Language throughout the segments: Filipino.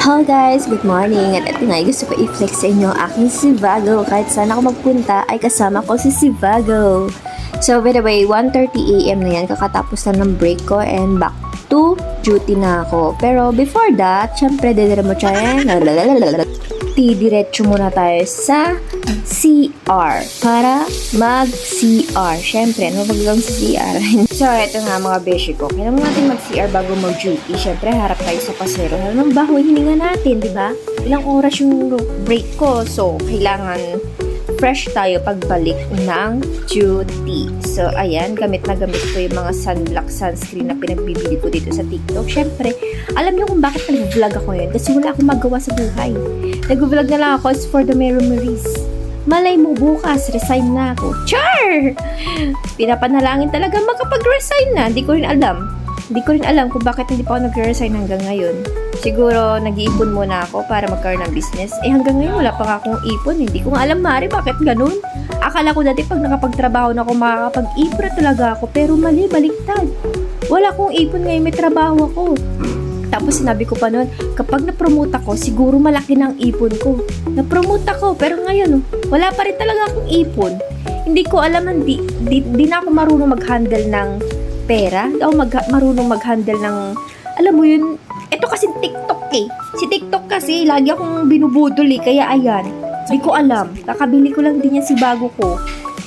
Hello guys, good morning. At ito nga, gusto ko i-flex sa inyo ang aking si Vago. Kahit saan ako magpunta, ay kasama ko si Vago. So, by the way, 1:30 AM na yan. Kakatapos na ng break ko and back to duty na ako. Pero before that, syempre, diretso muna tayo sa CR para mag-CR. Syempre, ano magagang sa CR? So, eto nga mga beshi ko. Kailangan natin mag-CR bago mag-duty. Syempre, harap tayo sa pasero. Anong baho hininga natin, di ba? Ilang oras yung break ko. So, kailangan fresh tayo pagbalik ng duty. So, ayan, gamit na gamit ko yung mga sunblock sunscreen na pinagbibili ko dito sa TikTok. Syempre, alam niyo kung bakit nag-vlog ako yun? Kasi wala akong magawa sa buhay. Nag-vlog na lang ako as for the memories. Malay mo bukas, resign na ako. Char! Pinapanalangin talaga makapag-resign na. Hindi ko rin alam kung bakit hindi pa ako nag-resign hanggang ngayon. Siguro, nag-iipon muna ako para magkaroon ng business. Eh, hanggang ngayon, wala pa nga akong ipon. Hindi ko nga alam, Mari, bakit ganun? Akala ko dati pag nakapagtrabaho na ako, makakapag-ipon na talaga ako. Pero mali, baliktad. Wala akong ipon ngayon, may trabaho ako. Tapos sinabi ko pa noon, kapag na-promote ako, siguro malaki ng ipon ko. Na-promote ako, pero ngayon, wala pa rin talaga akong ipon. Hindi ko alam, di na ako marunong mag-handle ng pera. Hindi ako marunong mag-handle ng, alam mo yun, ito kasi TikTok eh. Si TikTok kasi, lagi akong binubudol eh, kaya ayan. Hindi ko alam. Kakabili ko lang din yan si bago ko.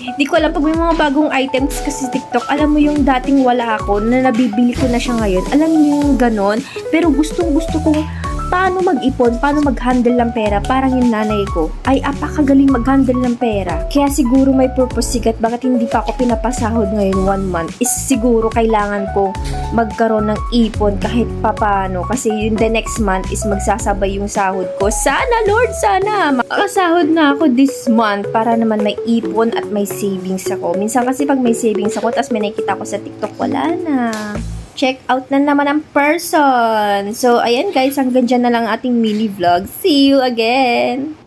Di ko alam pag may mga bagong items kasi TikTok, alam mo yung dating wala ako na nabibili ko na siya ngayon. Alam mo yung ganon, pero gustong gusto kong paano mag-ipon, paano mag-handle ng pera. Parang yung nanay ko ay apakagaling mag-handle ng pera. Kaya siguro may purpose sigat bakit hindi pa ako pinapasahod ngayon 1 month is siguro kailangan ko magkaroon ng ipon kahit papano kasi yung the next month is magsasabay yung sahod ko. Sana Lord, sana makasahod na ako this month para naman may ipon at may savings ako. Minsan kasi pag may savings ako tapos may nakikita ko sa TikTok, wala na. Check out na naman ang person. So, ayan guys, hanggang dyan na lang ating mini vlog. See you again!